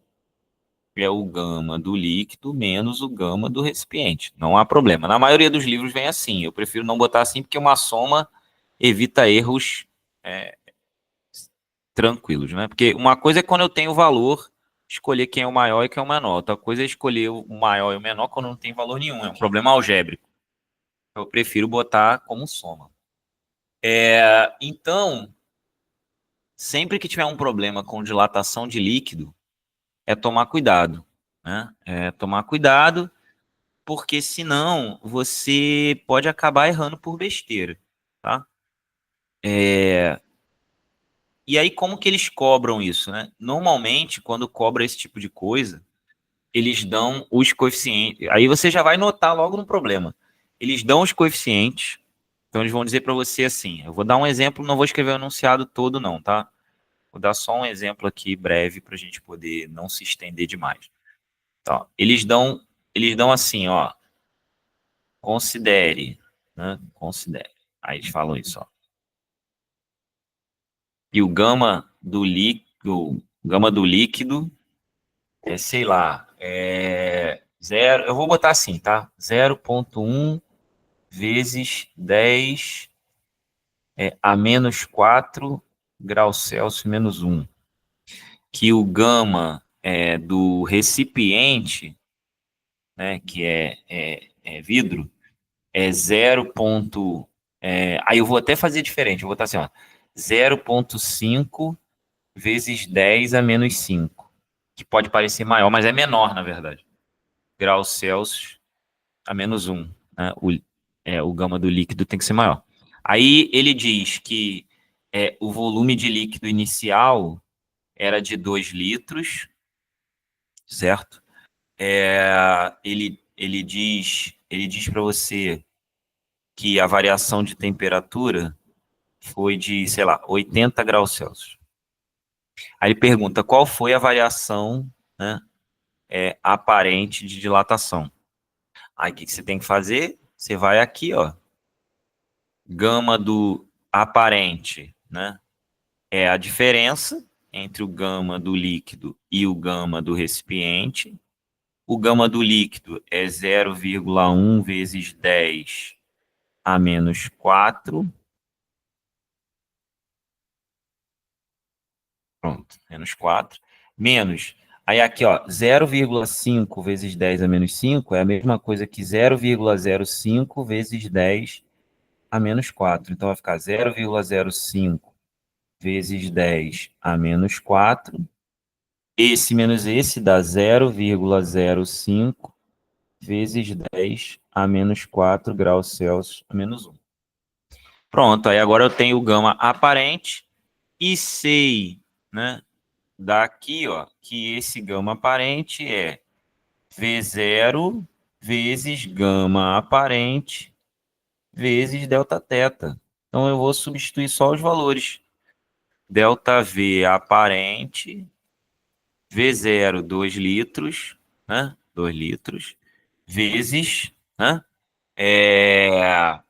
é o gama do líquido menos o gama do recipiente. Não há problema. Na maioria dos livros vem assim. Eu prefiro não botar assim porque uma soma evita erros é, tranquilos, né? Porque uma coisa é quando eu tenho valor, escolher quem é o maior e quem é o menor. Outra coisa é escolher o maior e o menor quando não tem valor nenhum. É um problema algébrico. Eu prefiro botar como soma. Então, sempre que tiver um problema com dilatação de líquido, é tomar cuidado, né? É tomar cuidado, porque senão você pode acabar errando por besteira, tá? E aí, como que eles cobram isso, né? Normalmente, quando cobra esse tipo de coisa, eles dão os coeficientes. Aí você já vai notar logo no problema. Eles dão os coeficientes, então eles vão dizer para você assim: eu vou dar um exemplo, não vou escrever o enunciado todo, não, tá? Vou dar só um exemplo aqui breve para a gente poder não se estender demais. Então, eles dão assim, ó, considere, né? Considere. Aí eles falam isso, ó. E o gama do líquido é, sei lá, zero, eu vou botar assim, tá? 0,1 vezes 10 a menos 4 graus Celsius menos 1. Que o gama do recipiente, né, que é vidro, é 0. Aí eu vou até fazer diferente, eu vou botar assim, ó, 0,5 vezes 10 a menos 5, que pode parecer maior, mas é menor, na verdade. Graus Celsius a menos 1. Né? O gama do líquido tem que ser maior. Aí ele diz que o volume de líquido inicial era de 2 litros, certo? Ele diz para você que a variação de temperatura foi de, sei lá, 80 graus Celsius. Aí ele pergunta qual foi a variação, né, aparente de dilatação. Aí o que você tem que fazer? Você vai aqui, ó, gama do aparente, né, é a diferença entre o gama do líquido e o gama do recipiente. O gama do líquido é 0,1 vezes 10 a menos 4. Pronto, menos 4. Menos. Aí aqui, ó, 0,5 vezes 10 a menos 5 é a mesma coisa que 0,05 vezes 10 a menos 4. Então vai ficar 0,05 vezes 10 a menos 4. Esse menos esse dá 0,05 vezes 10 a menos 4 graus Celsius a menos 1. Pronto, aí agora eu tenho o gama aparente e sei, né, daqui, ó, que esse gama aparente é V0 vezes gama aparente vezes delta teta. Então eu vou substituir só os valores. Delta V aparente, V0, 2 litros, né? 2 litros, vezes, né? É...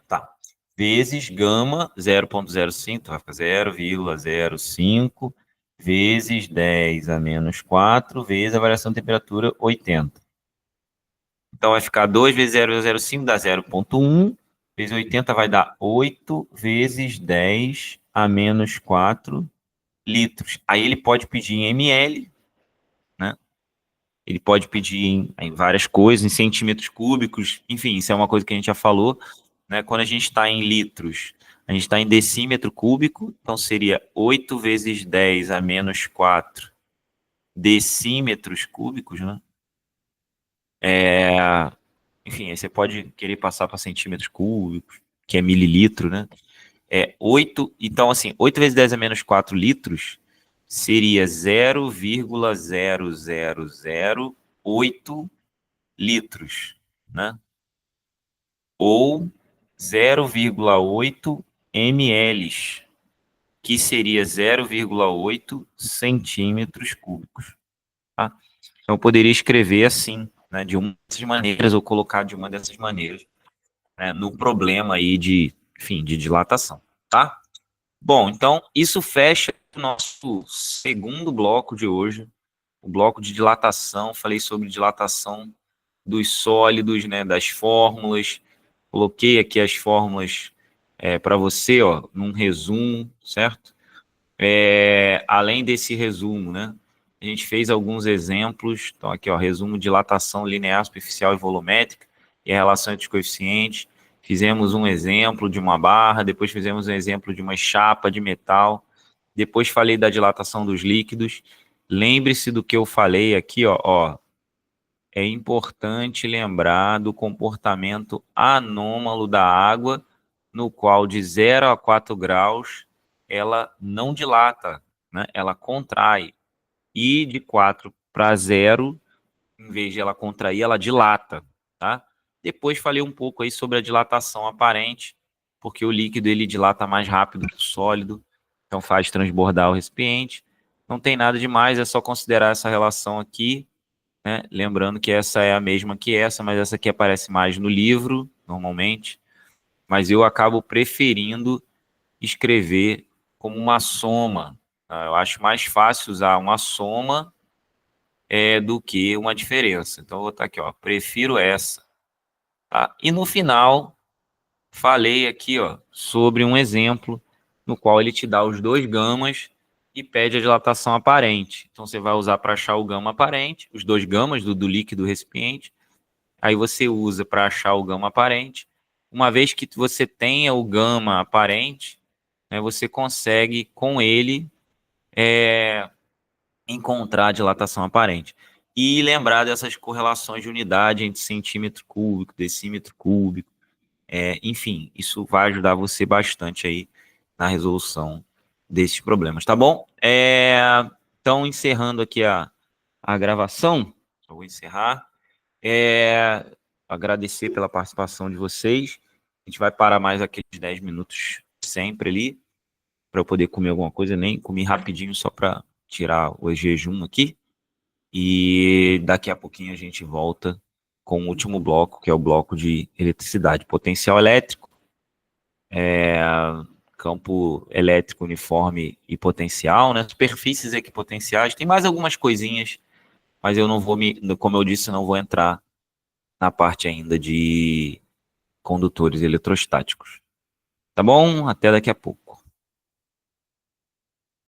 Tá. Vezes gama 0,05, vai ficar 0,05 vezes 10 a menos 4 vezes a variação de temperatura 80. Então vai ficar 2 vezes 0,05 dá 0,1, vezes 80 vai dar 8 vezes 10 a menos 4 litros. Aí ele pode pedir em ml, né? Ele pode pedir em várias coisas, em centímetros cúbicos, enfim, isso é uma coisa que a gente já falou, né? Quando a gente está em litros, a gente está em decímetro cúbico, então seria 8 vezes 10 a menos 4 decímetros cúbicos, né? Enfim, aí você pode querer passar para centímetros cúbicos, que é mililitro, né? 8, então assim, 8 vezes 10 a menos 4 litros seria 0,0008 litros, né? Ou 0,8 ml, que seria 0,8 centímetros cúbicos, tá? Então eu poderia escrever assim, né, de uma dessas maneiras, ou colocar de uma dessas maneiras, né, no problema aí de, enfim, de dilatação, tá? Bom, então isso fecha o nosso segundo bloco de hoje, o bloco de dilatação. Falei sobre dilatação dos sólidos, né, das fórmulas. Coloquei aqui as fórmulas para você, ó, num resumo, certo? Além desse resumo, né, a gente fez alguns exemplos. Então aqui, ó, resumo de dilatação linear, superficial e volumétrica e a relação entre os coeficientes. Fizemos um exemplo de uma barra, depois fizemos um exemplo de uma chapa de metal, depois falei da dilatação dos líquidos. Lembre-se do que eu falei aqui, ó, é importante lembrar do comportamento anômalo da água, no qual de 0 a 4 graus ela não dilata, né? Ela contrai. E de 4 para 0, em vez de ela contrair, ela dilata, tá? Depois falei um pouco aí sobre a dilatação aparente, porque o líquido ele dilata mais rápido que o sólido, então faz transbordar o recipiente. Não tem nada demais, é só considerar essa relação aqui, né? Lembrando que essa é a mesma que essa, mas essa aqui aparece mais no livro, normalmente. Mas eu acabo preferindo escrever como uma soma, tá? Eu acho mais fácil usar uma soma do que uma diferença. Então, eu vou botar aqui, ó, prefiro essa. Tá? E no final, falei aqui, ó, sobre um exemplo no qual ele te dá os dois gamas e pede a dilatação aparente. Então, você vai usar para achar o gama aparente, os dois gamas do líquido recipiente. Aí você usa para achar o gama aparente. Uma vez que você tenha o gama aparente, né, você consegue, com ele, encontrar a dilatação aparente. E lembrar dessas correlações de unidade entre centímetro cúbico, decímetro cúbico. Enfim, isso vai ajudar você bastante aí na resolução desses problemas, tá bom? Então, encerrando aqui a gravação, eu vou encerrar. Agradecer pela participação de vocês. A gente vai parar mais aqueles 10 minutos sempre ali, para eu poder comer alguma coisa. Nem comi rapidinho só para tirar o jejum aqui. E daqui a pouquinho a gente volta com o último bloco, que é o bloco de eletricidade. Potencial elétrico, campo elétrico uniforme e potencial, né? Superfícies equipotenciais. Tem mais algumas coisinhas, mas eu não vou como eu disse, não vou entrar na parte ainda de condutores eletrostáticos. Tá bom? Até daqui a pouco.